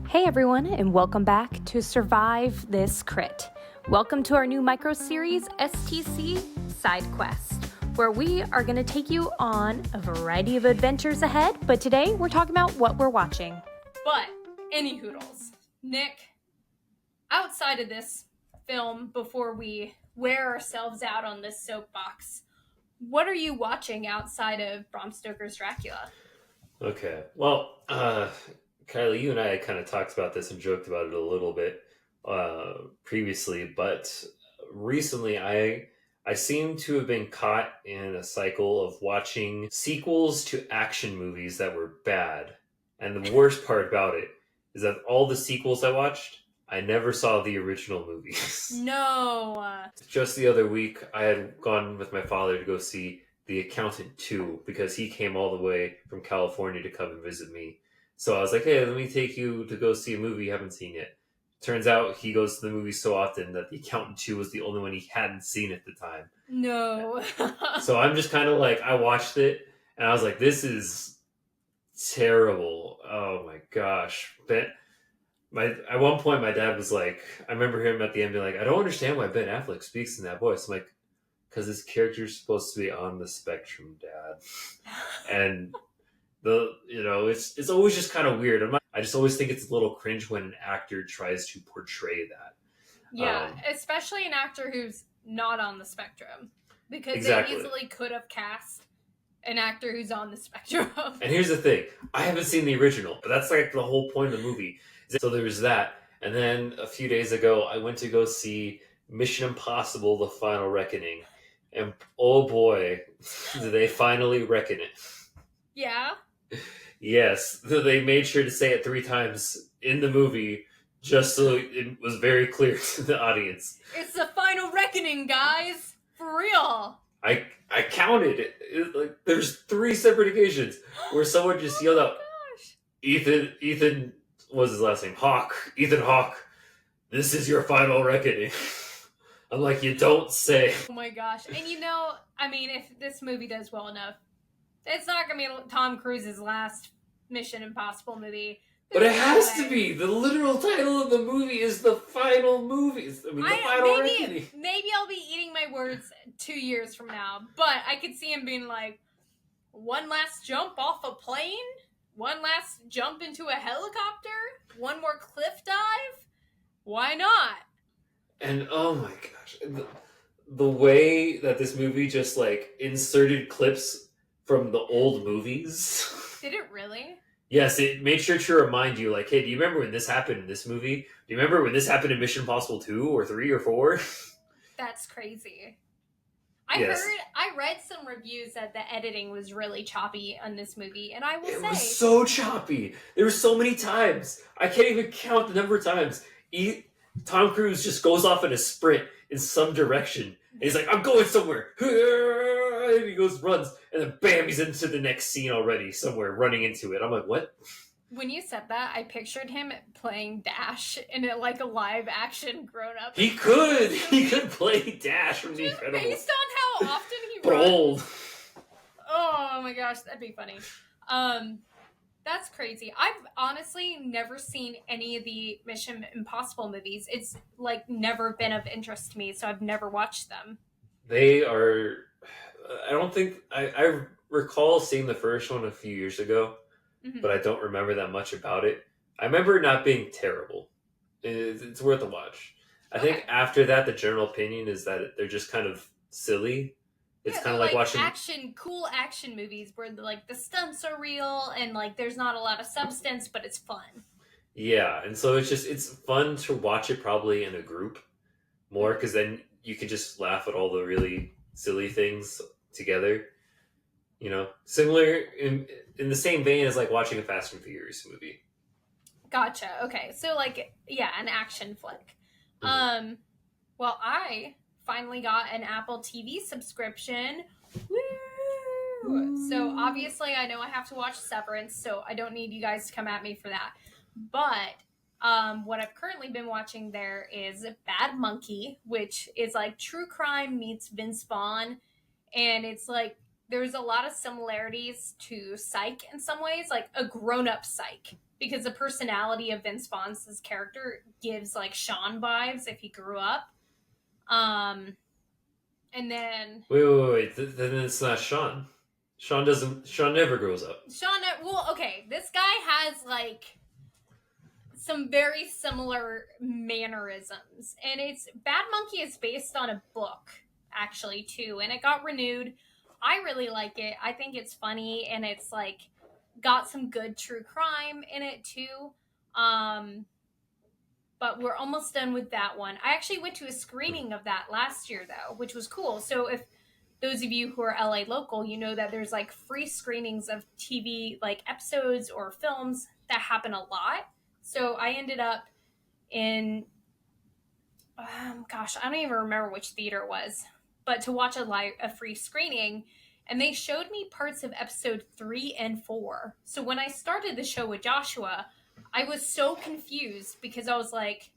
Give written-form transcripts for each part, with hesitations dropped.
Hey everyone, and welcome back to Survive This Crit. Welcome to our new microseries, STC Side Quest, where we are going to take you on a variety of adventures ahead, but today we're talking about what we're watching. But, any hoodles, Nick, outside of this film, before we wear ourselves out on this soapbox, what are you watching outside of Bram Stoker's Dracula? Okay. Well, Kylie, you and I kind of talked about this and joked about it a little bit previously, but recently I seem to have been caught in a cycle of watching sequels to action movies that were bad. And the worst part about it is that all the sequels I watched, I never saw the original movies. No. Just the other week, I had gone with my father to go see The Accountant 2 because he came all the way from California to come and visit me. So I was like, hey, let me take you to go see a movie you haven't seen yet. Turns out he goes to the movies so often that The Accountant 2 was the only one he hadn't seen at the time. No. So I'm just kind of like, I watched it and I was like, this is terrible. Oh my gosh. At one point, my dad was like, I remember him at the end being like, I don't understand why Ben Affleck speaks in that voice. I'm like, because his character's supposed to be on the spectrum, Dad. And it's always just kind of weird. I just always think it's a little cringe when an actor tries to portray that. Yeah, especially an actor who's not on the spectrum. Because Exactly. They easily could have cast an actor who's on the spectrum. And here's the thing. I haven't seen the original, but that's like the whole point of the movie. So there's that. And then a few days ago, I went to go see Mission Impossible: The Final Reckoning. And oh boy, did they finally reckon it. Yeah? Yes, they made sure to say it 3 times in the movie just so it was very clear to the audience. It's the final reckoning, guys! For real! I counted it. Like, there's 3 separate occasions where someone just yelled out, Ethan, what's his last name? Ethan Hawke, this is your final reckoning. I'm like, you don't say. Oh my gosh. And if this movie does well enough, it's not going to be Tom Cruise's last Mission Impossible movie. But it has to be. The literal title of the movie is The Final Movie. Final Reckoning. Maybe I'll be eating my words 2 years from now. But I could see him being like, one last jump off a plane? One last jump into a helicopter? One more cliff dive? Why not? And oh my gosh, the way that this movie just like inserted clips from the old movies. Did it really? Yes, it made sure to remind you, like, hey, do you remember when this happened in this movie? Do you remember when this happened in Mission Impossible 2 or 3 or 4? That's crazy. I read some reviews that the editing was really choppy on this movie, and I will say... It was so choppy. There were so many times. I can't even count the number of times. Tom Cruise just goes off in a sprint in some direction. And he's like, I'm going somewhere. And he runs, and then bam, he's into the next scene already, somewhere, running into it. I'm like, what? When you said that, I pictured him playing Dash in a live action grown up. He could play Dash from The Incredibles. Based on how often he but runs. old. Oh my gosh, that'd be funny. That's crazy. I've honestly never seen any of the Mission Impossible movies. It's never been of interest to me, so I've never watched them. They are... I don't think... I recall seeing the first one a few years ago, but I don't remember that much about it. I remember it not being terrible. It's worth a watch. I think after that, the general opinion is that they're just kind of silly. It's kind of like watching cool action movies where the stunts are real and there's not a lot of substance, but it's fun. Yeah, and so it's fun to watch it probably in a group more because then you can just laugh at all the really silly things together. Similar in the same vein as watching a Fast and Furious movie. Gotcha. Okay, so an action flick. Mm-hmm. Well, I finally got an Apple TV subscription. Woo! So obviously I know I have to watch Severance, so I don't need you guys to come at me for that. But what I've currently been watching there is Bad Monkey, which is true crime meets Vince Vaughn. And it's there's a lot of similarities to Psych in some ways, a grown-up Psych. because the personality of Vince Vaughn's character gives like Sean vibes if he grew up. And then Wait. Then it's not Sean. Sean never grows up. okay, this guy has like some very similar mannerisms, and Bad Monkey is based on a book actually too, and it got renewed. I really like it. I think it's funny, and it's like got some good true crime in it too. But we're almost done with that one. I actually went to a screening of that last year though, which was cool. So if those of you who are LA local, you know that there's like free screenings of TV like episodes or films that happen a lot. So I ended up in, gosh, I don't even remember which theater it was, but to watch a free screening, and they showed me parts of episode 3 and 4. So when I started the show with Joshua, I was so confused because I was like,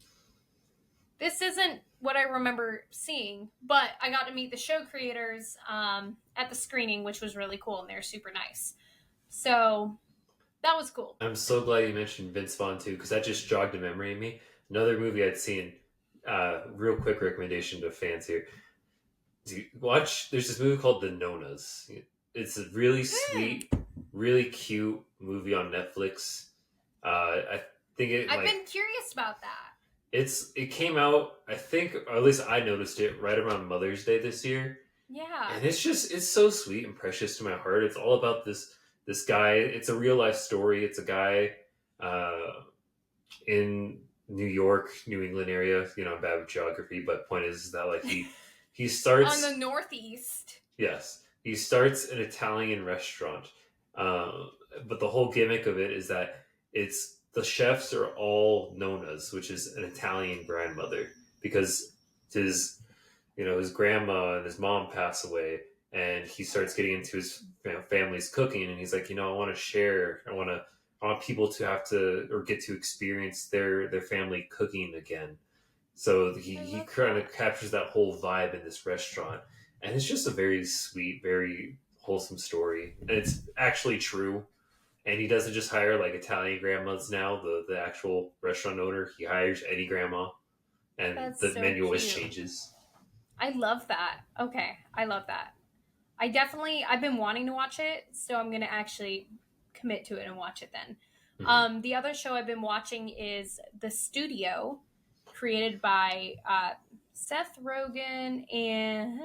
this isn't what I remember seeing, but I got to meet the show creators at the screening, which was really cool, and they're super nice. So that was cool. I'm so glad you mentioned Vince Vaughn too, because that just jogged a memory in me. Another movie I'd seen, real quick recommendation to fans here. There's this movie called The Nonas. It's a really sweet, really cute movie on Netflix. I think I've been curious about that. It came out, I think, or at least I noticed it right around Mother's Day this year. Yeah. And it's so sweet and precious to my heart. It's all about this guy. It's a real life story. It's a guy in New York, New England area. I'm bad with geography, but point is that like he starts on the Northeast. Yes, he starts an Italian restaurant, but the whole gimmick of it is that the chefs are all nonas, which is an Italian grandmother, because his grandma and his mom pass away, and he starts getting into his family's cooking, and he's like, I want to share. I want people to have to or get to experience their family cooking again. So he kind of captures that whole vibe in this restaurant, and it's just a very sweet, very wholesome story, and it's actually true. And he doesn't just hire like Italian grandmas now. The actual restaurant owner, he hires any grandma, and the menu always changes. I love that. Okay, I love that. I've been wanting to watch it, so I'm gonna actually commit to it and watch it then. Mm-hmm. The other show I've been watching is The Studio, created by Seth Rogen and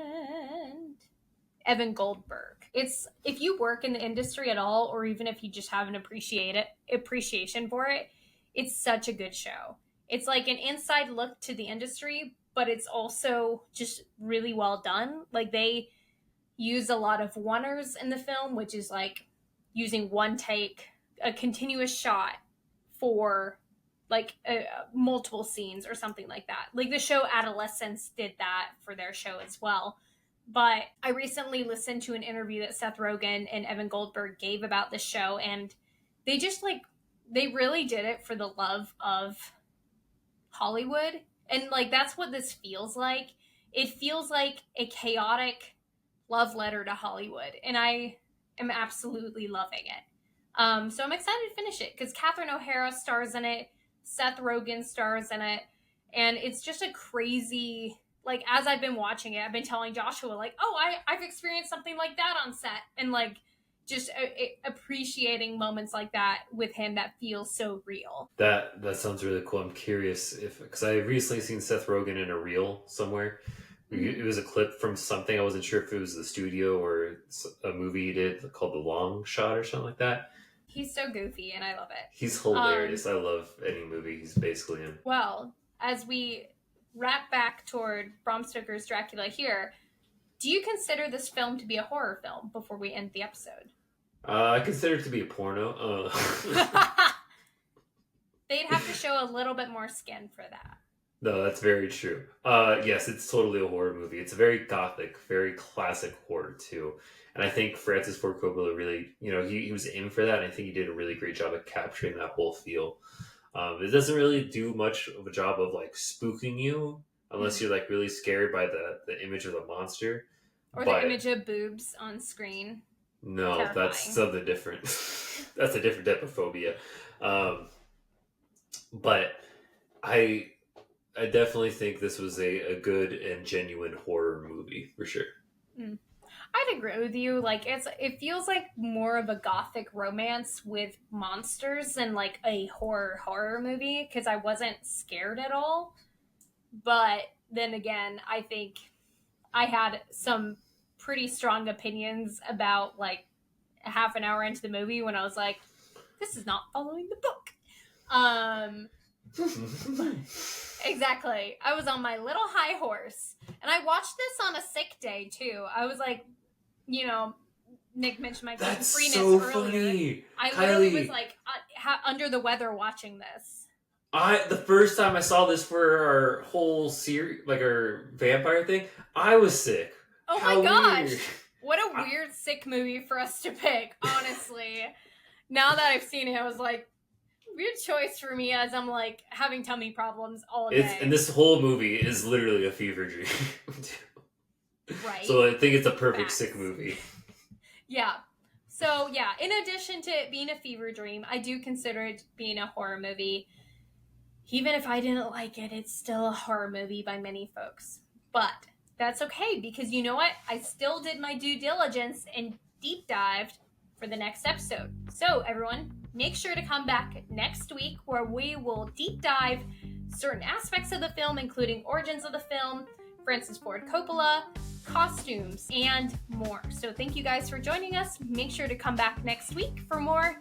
Evan Goldberg. It's, if you work in the industry at all, or even if you just have an appreciation for it, it's such a good show. It's like an inside look to the industry, but it's also just really well done. Like, they use a lot of oneers in the film, which is like using one take, a continuous shot for like multiple scenes or something like that. Like the show Adolescence did that for their show as well. But I recently listened to an interview that Seth Rogen and Evan Goldberg gave about the show, and they just they really did it for the love of Hollywood. And like, that's what this feels like. It feels like a chaotic love letter to Hollywood, and I am absolutely loving it. So I'm excited to finish it because Catherine O'Hara stars in it, Seth Rogen stars in it, and it's just a crazy, like, as I've been watching it, I've been telling Joshua, like, oh, I've experienced something like that on set, and like just appreciating moments like that with him that feels so real. That sounds really cool. I'm curious because I recently seen Seth Rogen in a reel somewhere. Mm-hmm. It was a clip from something. I wasn't sure if it was The Studio or a movie he did called The Long Shot or something like that. He's so goofy, and I love it. He's hilarious. I love any movie he's basically in. Well, as we wrap back toward Bram Stoker's Dracula here, do you consider this film to be a horror film before we end the episode? I consider it to be a porno. They'd have to show a little bit more skin for that. No, that's very true. Yes, it's totally a horror movie. It's a very gothic, very classic horror too. And I think Francis Ford Coppola really, he was in for that. And I think he did a really great job of capturing that whole feel. It doesn't really do much of a job of like spooking you unless you're like really scared by the image of the monster. Or the image of boobs on screen. No, terrifying. That's something different. That's a different type of phobia. but I I definitely think this was a good and genuine horror movie for sure. Mm. I'd agree with you. Like it feels like more of a gothic romance with monsters than like a horror movie because I wasn't scared at all. But then again, I think I had some pretty strong opinions about like half an hour into the movie when I was like, this is not following the book. Exactly. I was on my little high horse. And I watched this on a sick day too. I was like, Nick mentioned my That's freeness so earlier. funny. I Kylie, literally was like under the weather watching this. The first time I saw this for our whole series, like our vampire thing, I was sick. Oh How my gosh. weird. What a weird sick movie for us to pick, honestly. Now that I've seen it, I was like, weird choice for me as I'm like having tummy problems all day. And this whole movie is literally a fever dream. Right. So I think it's a perfect Facts. sick movie. Yeah. So yeah, in addition to it being a fever dream, I do consider it being a horror movie. Even if I didn't like it, it's still a horror movie by many folks. But that's okay because you know what? I still did my due diligence and deep dived for the next episode. So everyone, make sure to come back next week where we will deep dive certain aspects of the film, including origins of the film, Francis Ford Coppola, costumes, and more. So thank you guys for joining us. Make sure to come back next week for more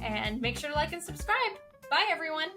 and make sure to like and subscribe. Bye everyone.